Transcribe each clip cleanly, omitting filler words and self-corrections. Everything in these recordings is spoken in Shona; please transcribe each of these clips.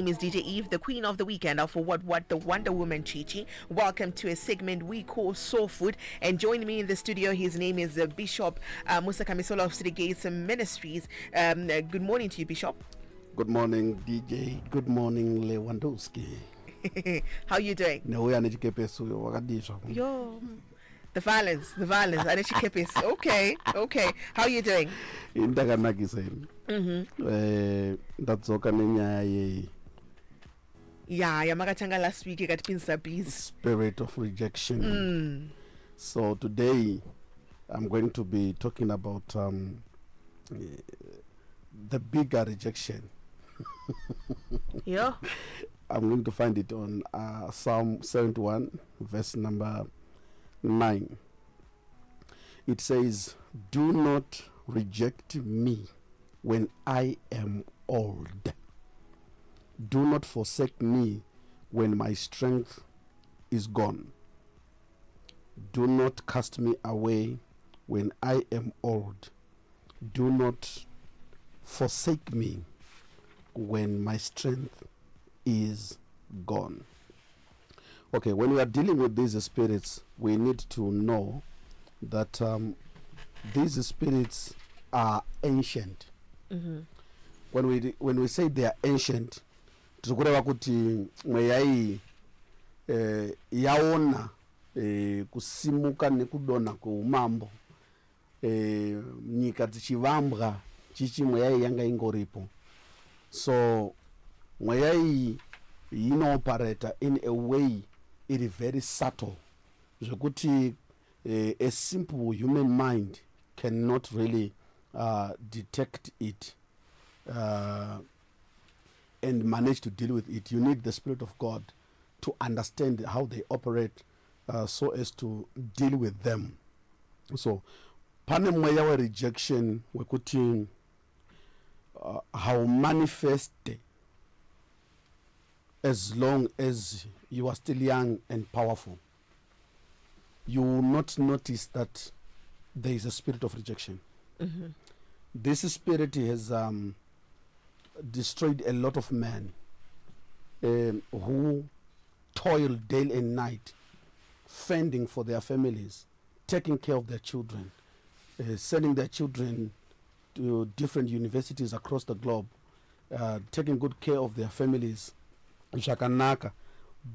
name is DJ Eve, the queen of the weekend for what the Wonder Woman Chichi. Welcome to a segment we call Soul Food. And joining me in the studio, his name is Bishop Musa Kamisola of City Gates Ministries. Good morning to you, Bishop. Good morning, DJ. Good morning, Lewandowski. How you doing? Yo, the violence. Okay. How you doing? That's okay. Yeah, Yamakachanga last week got Pinsapi's spirit of rejection. So today I'm going to be talking about the bigger rejection. Yeah. I'm going to find it on Psalm 71, verse number 9. It says, "Do not reject me when I am old. Do not forsake me when my strength is gone. Do not cast me away when I am old. Do not forsake me when my strength is gone." Okay, when we are dealing with these spirits, we need to know that these spirits are ancient. When we say they are ancient, tukureva kuti mweya iyi yaona kusimuka nekudonha kweumambo nyika dzichivambwa chichi mweya iyi yanga ingoripo. So mweya iyi inoperate in a way it is very subtle zvekuti a simple human mind cannot really detect it and manage to deal with it. You need the Spirit of God to understand how they operate so as to deal with them. So pane mweya we rejection wekuti how manifest as long as you are still young and powerful. You will not notice that there is a spirit of rejection. This spirit has destroyed a lot of men who toil day and night, fending for their families, taking care of their children, sending their children to different universities across the globe, taking good care of their families. Zvakanaka,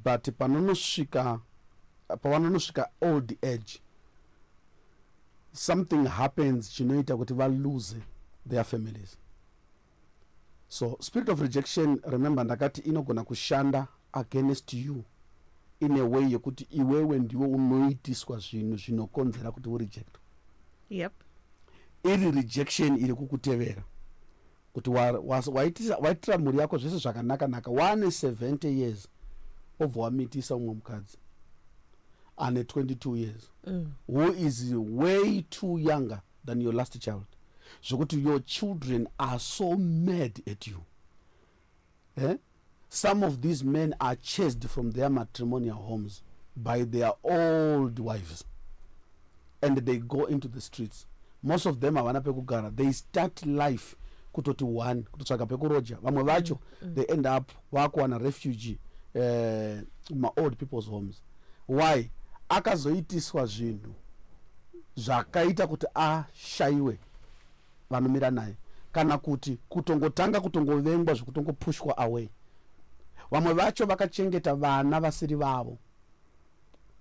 but pavanonosvika old age, something happens chinoita kuti lose their families. So spirit of rejection, remember, ndakati inogona kushanda against you in a way yekuti iwewe ndiwo unoitiswa zvinhu zvinokonzera kuti ureject. Yep. Iri rejection iri kukutevera kuti waitira mhuri yako zvese zvakanaka wane 70 years obva wamitisa umwe mukadzi ane 22 years who is way too younger than your last child, zvokuti your children are so mad at you. Some of these men are chased from their matrimonial homes by their old wives and they go into the streets. Most of them havana pekugara. They start life kutoti one kutotsvaga pekuroja. Vamwe vacho they end up vakuwana refugee ma old people's homes. Why? Akazoitiswa zvinhu zvakaita kuti ashaiwe vanomira naye, kana kuti kutongotanga kutongovengwa zvekutongopushwa away. Vamwe vacho vakachengeta vana vasiri vavo,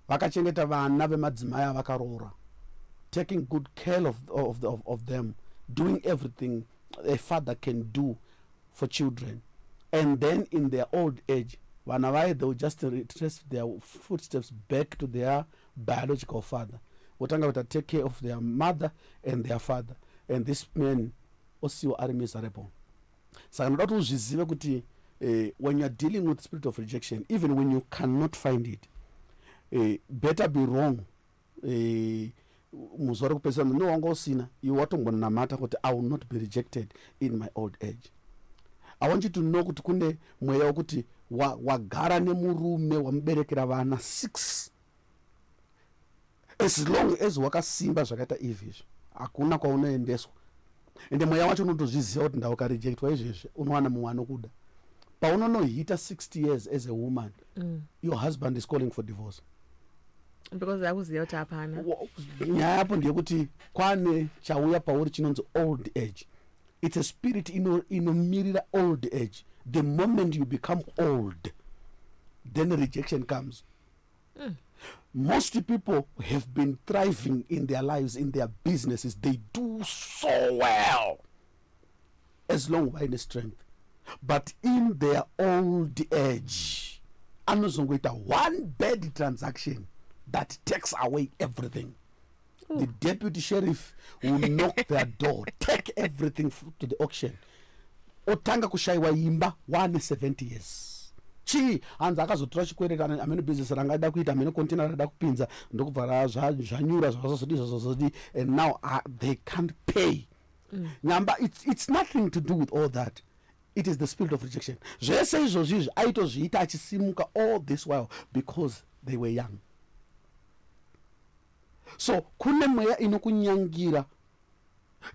vakachengeta vana vemadzimai avakaroora, taking good care of them, doing everything a father can do for children. And then in their old age, they will just retrace their footsteps back to their biological father. Wotanga will take care of their mother and their father. And this men also are miserable. So I'm not uzvizive kuti when you are dealing with spirit of rejection, even when you cannot find it, better be wrong. Muzore kupesana no wanga usina, you watongonamata kuti I will not be rejected in my old age. I want you to know kuti kune mweya wokuti wagara nemurume wamuberekera vana 6, as long as wakasimba zvakaita izvi hakuna kwaunoendeswa. Ende mweya wacho unotozviziva kuti ndaukarejectwa izvezvi unowana mumwe anokuda, paunonohita 60 years as a woman, your husband is calling for divorce. Because that was the other hapana. Nyaya yapo ndeyekuti kwane chauya pauri chinonzi old age. It's a spirit inomirira old age. The moment you become old, then rejection comes. Most people have been thriving in their lives, in their businesses. They do so well as long as in strength. But in their old age, anozongoita one bad transaction that takes away everything. Ooh. The deputy sheriff will knock their door, take everything to the auction. Otanga kushaiwa imba 170 years. Chi hanza akazotora chikwereta amene business rangada kuita amene container rada kupinza ndokubva zvanyura zvazozodi and now they can't pay. Nyamba, it's nothing to do with all that. It is the spirit of rejection. Zvese izvozvi aitozviita achisimuka all this while because they were young. So kune mweya inokunyangira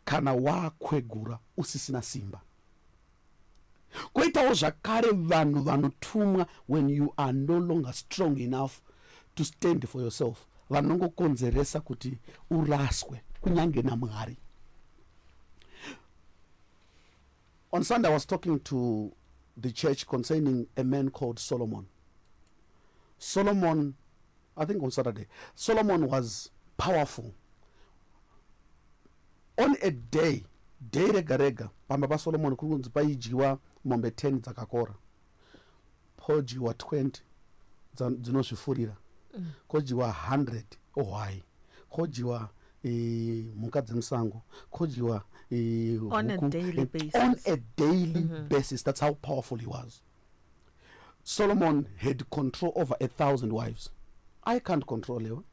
kana wakwegura usisina simba. Koitawo zvakare vanhu vanotumwa when you are no longer strong enough to stand for yourself. Vanongokonzeresa kuti uraswe kunyange naMwari. On Sunday I was talking to the church concerning a man called Solomon. Solomon, I think on Saturday, Solomon was powerful. On a day rega pamba pa Solomon kunzi paijiwa mombe 10 dzakakora, pojiwa 20 dzinosvifurira, kojiwa 100 ohwai, kojiwa mhuka dzemusango, kojiwa on a daily basis. On a daily basis. That's how powerful he was. Solomon had control over 1,000 wives. I can't control you.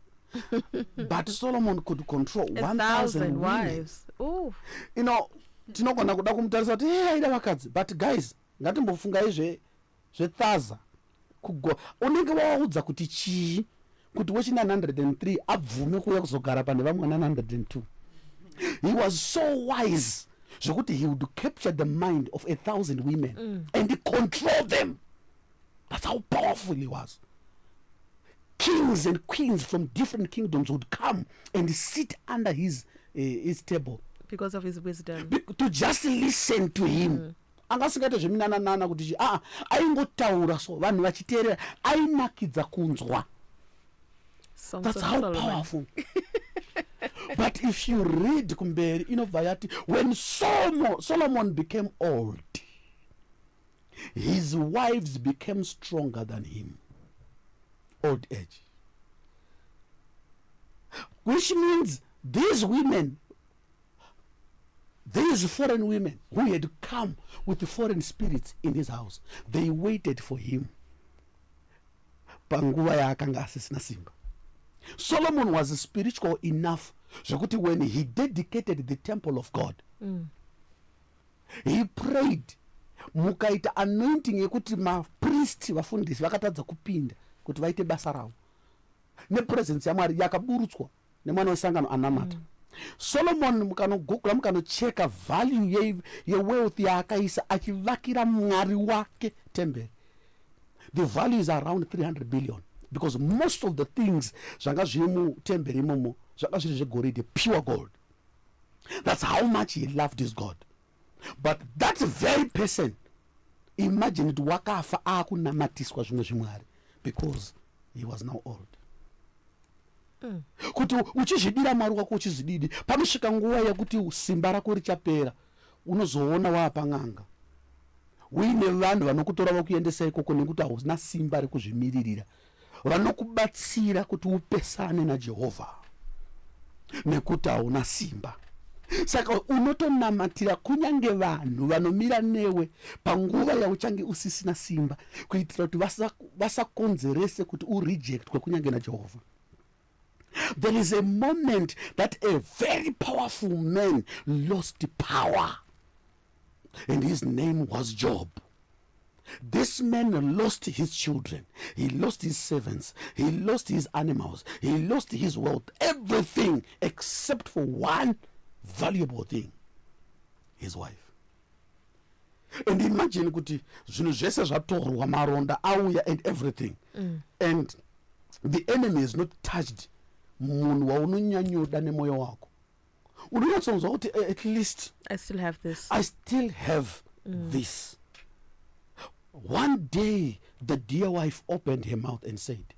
But Solomon could control 1,000 wives. Ooh. You know, tinogona kuda kumutarisa kuti aida vakadzi, but guys, ngatimbofungai zvethaza kugo. Unenge waudza kuti chii kuti wechina 103 abvume kuya kuzogara pane vamwe 102. He was so wise zvokuti he would capture the mind of 1,000 women and control them. That's how powerful he was. Kings and queens from different kingdoms would come and sit under his table because of his wisdom, to just listen to him. Angasingaite zveminanana kuti aingotaura so vanhu vachiteerera, ainakidza kunzwa. That's how powerful. But if you read kumberi inovayati, when Solomon became old, his wives became stronger than him. Old age. Which means these women, these foreign women who had come with the foreign spirits in his house, they waited for him. Panguva yaakanga asisina simba. Solomon was spiritual enough zvokuti when he dedicated the temple of God, he prayed, mukaita anointing yekuti mapriest vafundisi vakatadza kupinda kuti vaite basa ravo, nepresence yaMwari yakaburutswa nemwana wesangano anamata. Solomon mukanogoogle mukanocheka value yewealth yaakaisa achivakira Mwari wake temberi, the value is around 300 billion, because most of the things zvanga zviri mutemberi imomo zvanga zviri zvegoridhe, pure gold. That's how much he loved his God. But that very person, imagine it, wakafa akunamatiswa zvimwe zvimwari because he was now old. Kuti uchizvidira Mwari wako uchizvididi, panosvika nguva yekuti simba rako richapera, unozoona waapang'anga uine vanhu vanokutora vakuendesa ikoko nekuti hausina simba rekuzvimiririra, vanokubatsira kuti upesane naJehovha nekuti hauna simba. Saka unotonamatira kunyange vanhu vanomira newe panguva yauchange usisina simba, kuitira kuti vasakonzerese kuti urejectwe kunyange naJehovha. There is a moment that a very powerful man lost power, and his name was Job. This man lost his children, he lost his servants, he lost his animals, he lost his wealth, everything except for one valuable thing, his wife. And imagine kuti zvinhu zvese zvatorwa maronda auya and everything and the enemy is not touched munhu waunonyanyoda nemoyo wako unonyatsonzwa kuti at least I still have this. I still have this. One day the dear wife opened her mouth and said,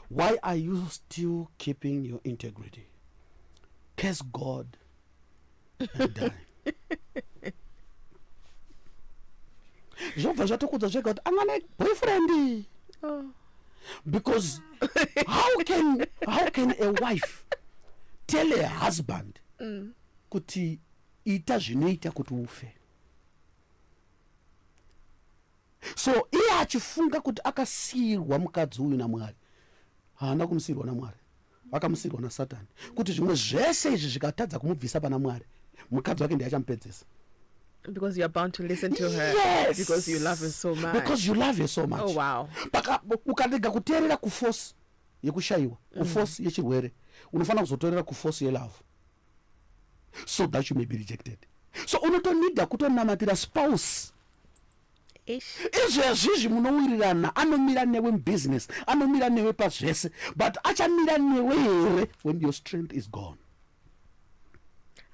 why are you still keeping your integrity? Curse God and die. Zvobva zvatokudza zvega kuti angana boyfriend. Because how can a wife tell a husband kuti ita zvinoita kuti ufe? So iye achifunga kuti akasiyirwa mukadzi uyu naMwari, haana kumusiyirwa naMwari, akamusiyirwa naSatani, kuti zvimwe zvese izvi zvikatadza kumubvisa pana Mwari, mukadzi wake ndiye achamupedzesa. Because you are bound to listen to her. Yes. Because you love her so much. Because you love her so much. Oh wow. Ukarega kuteerera kuforce yekushayiwa, kuforce yechirwere, unofana kuzoteerera kuforce yelove, so that you may be rejected. So unotonida kutonamatira spouse. Izvezvizvi munowirirana, anomira newe mubusiness, anomira newe pazvese, but achamira newe here when your strength is gone.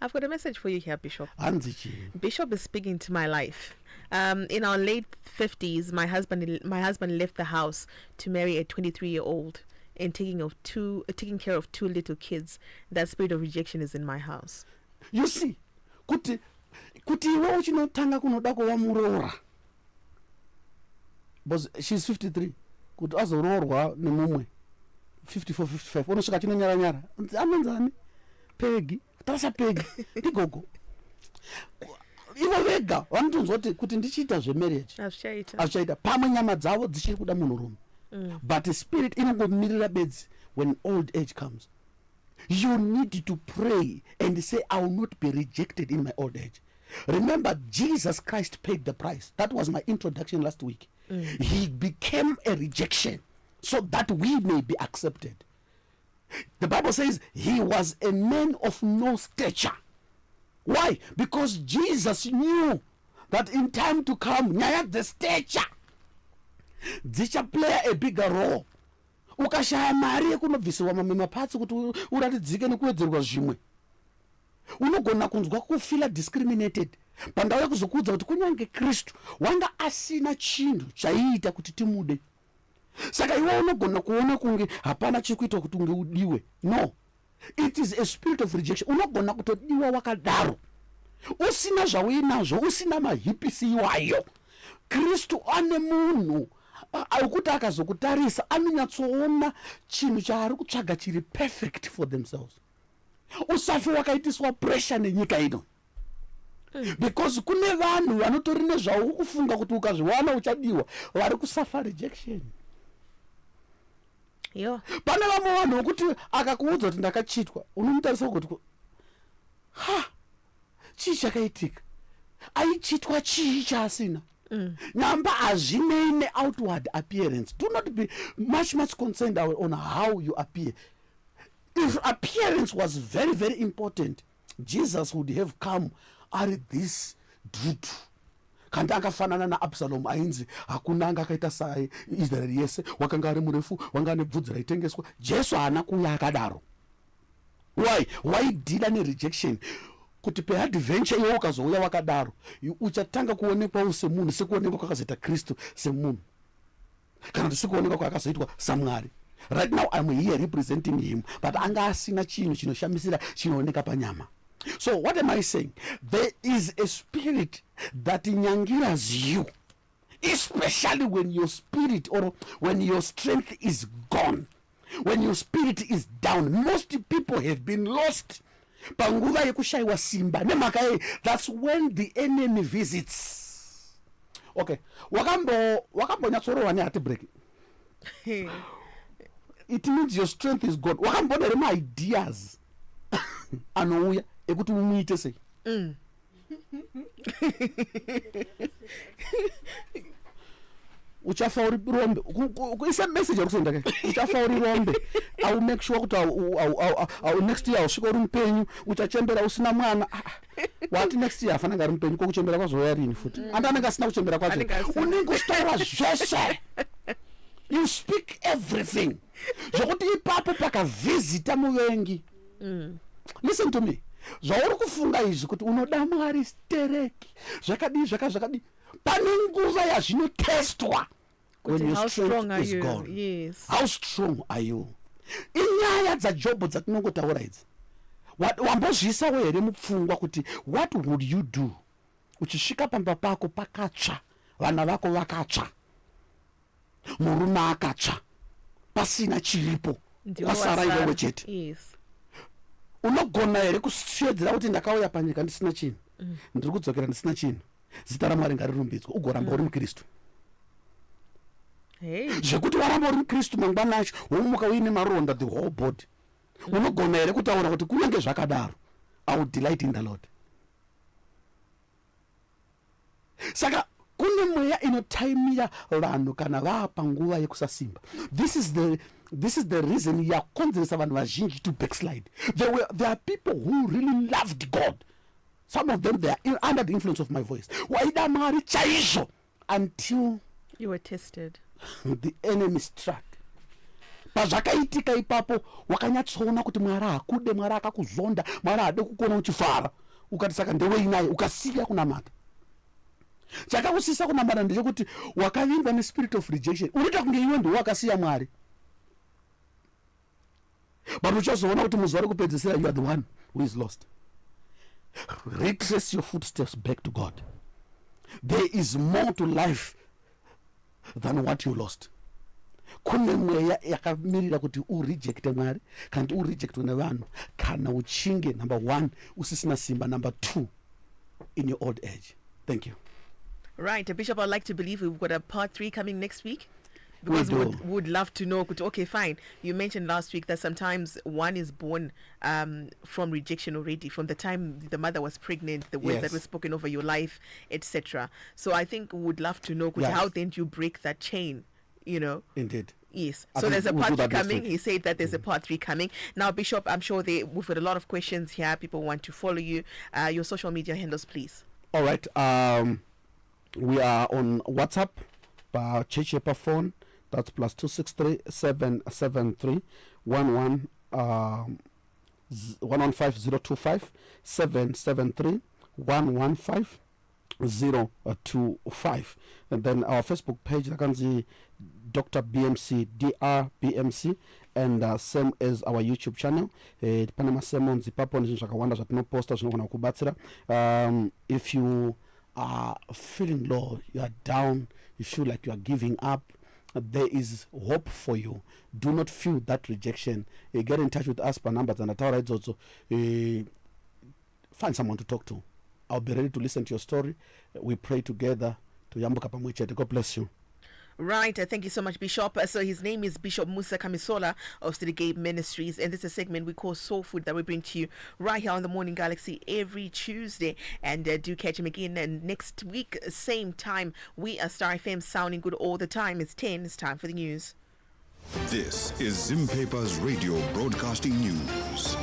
I've got a message for you here, Bishop. Anzichi. Bishop is speaking to my life. In our late 50s, my husband left the house to marry a 23-year-old and taking care of 2 little kids. That spirit of rejection is in my house. You see, kuti iwe uchinotanga kunoda kuvamuroora. Because she's 53. Kuti azoroorwa nemumwe 54, 55. Unosvika chinonyara nyara. Anonzani? Pegi. Tasa pegi. Igogo. Ivo vega vanotonzwa kuti ndichiita zvemarriage. Azvichaita. Pamwe nyama dzavo dzichiri kuda munhurume. But the spirit inongomirira bedzi when old age comes. You need to pray and say, I will not be rejected in my old age. Remember, Jesus Christ paid the price. That was my introduction last week. He became a rejection so that we may be accepted. The Bible says he was a man of no stature. Why? Because Jesus knew that in time to come, the stature dzicha play a bigger role. Ukashaya mari yekunobvisirwa mamwe mapatsi kuti uratidzike nekuwedzerwa zvimwe, unogona kunzwa kufila discriminated pandau yekuzokuudza kuti kunyange Kristu wanga asina chinhu chaiita kuti timude. Saka iwe unogona kuona kunge hapana chikuita kuti unge udiwe. No, it is a spirit of rejection. Unogona kutodiwa wakadaro, usina zvauinazvo, usina mahipisi iwayo. Kristu ane munhu akuti akazokutarisa anonyatsoona chinhu chaari kutsvaga chiri perfect for themselves. Usafi wakaitiswa pressure nenyika ino. Because kune vanhu vanotori nezvavo kufunga kuti ukazviwana uchadiwa, vari kusafa rejection. Yeah. Pane vamwe vanhu vokuti akakuudza kuti ndakachitwa, unomutarisa kuti chii chakaitika, aichitwa chii chaasina. Namba hazvinei outward appearance. Do not be much concerned on how you appear. If appearance was very, very important, Jesus would have come at this dude. Kandi akafanana naAbsalom ainzi hakuna anga akaita saIsraeri yese, wakanga ari murefu, wanga ane bvudzi raitengeswa. Jesu haana kuuya akadaro. Why deal nerejection? Kuti peadventure iwe ukazouya wakadaro, uchatanga kuonekwa semunhu sekuonekwa kwakazoita Kristu semunhu, kana kuti sekuonekwa kwakazoitwa saMwari. Right now I'm here representing him, but anga asina chinhu chinoshamisira chinooneka panyama. So what am I saying? There is a spirit that nyangiras you, especially when your spirit or when your strength is gone, when your spirit is down. Most people have been lost. Panguva yekushayiwa simba nemhaka yei, that's when the enemy visits. Okay, wakambonyatsorowa neheart break. It means your strength is gone. Wakambona rema ideas anouya ekuti umuite sei. uchafa uri rombe kuisa message yakusenda ke uchafa uri rombe au make sure kuti au next year usvika uri mupenyu uchachembera usina mwana wati next year afana ngari mupenyu kokuchembera kwazoya rini futi andanenge asina kuchembera kwacho unenge uchitaura zvese you speak everything zvokuti ipapo pakavhizita muvengi listen to me zvauri kufunga izvi kuti unoda Mwari stereki zvakadi pane nguva yazvinotestwa when your strength is gone. Yes. How strong are you? Inyaya dzajobho dzatinongotaura idzi wambozviisawo here mupfungwa kuti what would you do uchisvika pamba pako pakatsva vana vako vakatsva murume akatsva pasina chiripo kwasara iwewe chete? Yes. Unogona here kusvedzera kuti ndakauya panyika ndisina chinhu ndiri kudzokera ndisina chinhu zita raMwari ngarirumbidzwe ugoramba uri mukristu zvekuti waramba uri mukristu mangwana acho womuka uine maronda the whole body unogona here kutaura kuti kunenge zvakadaro I will delight in the Lord. Saka kune mweya inotaimira vanhu kana vapa nguva yekusasimba. This is the reason yakonzeresa vanhu vazhinji to backslide. There are people who really loved God. Some of them, they are under the influence of my voice. Waida Mwari chaizvo until you were tested. The enemy struck. Pazvakaitika ipapo wakanyatsoona kuti Mwari akude, Mwari akakuzonda, Mwari ade kukuona uchifara. Ukati saka ndewe inaye ukasiya kunamata. Chakakusisa kunamata ndechekuti wakavimba ne spirit of rejection. Unoita kunge iwe ndiwe wakasiya Mwari. But uchazoona kuti muzuva rekupedzisira you are the one who is lost. Retrace your footsteps back to God. There is more to life than what you lost. Kune mweya yakamirira kuti urejecte Mwari kana urejectwe nevanhu kana uchinge number 1 usisina simba, number 2 in your old age. Thank you. Right, Bishop, I'd like to believe we've got a part 3 coming next week. Because we would love to know. Okay, fine. You mentioned last week that sometimes one is born from rejection already, from the time the mother was pregnant, the words that were spoken over your life, etc. So I think we would love to know how then you break that chain, you know. Indeed. Yes. So there's a part 3 coming. He said that there's a part 3 coming. Now, Bishop, I'm sure we've got a lot of questions here. People want to follow you. Your social media handles, please. All right. We are on WhatsApp, Chechepa phone. That's +263 773 115 025 773 115 025. And then our Facebook page, Lakanzi Dr. BMC, Dr. BMC, and same as our YouTube channel. Panama Sermon Zipapo Nishakawanda Zatno Posta Kubatsira. If you are feeling low, you are down, you feel like you are giving up, there is hope for you. Do not feel that rejection. Get in touch with us per numbers and at our rights also. Find someone to talk to. I'll be ready to listen to your story. We pray together to Yambuka Pamwichete. God bless you. Right, thank you so much, Bishop. So his name is Bishop Musa Kamisola of City Gate Ministries, and this is a segment we call Soul Food that we bring to you right here on the Morning Galaxy every Tuesday. And do catch him again next week, same time. We are Star FM, sounding good all the time. It's 10. It's time for the news. This is Zim Paper's Radio Broadcasting News.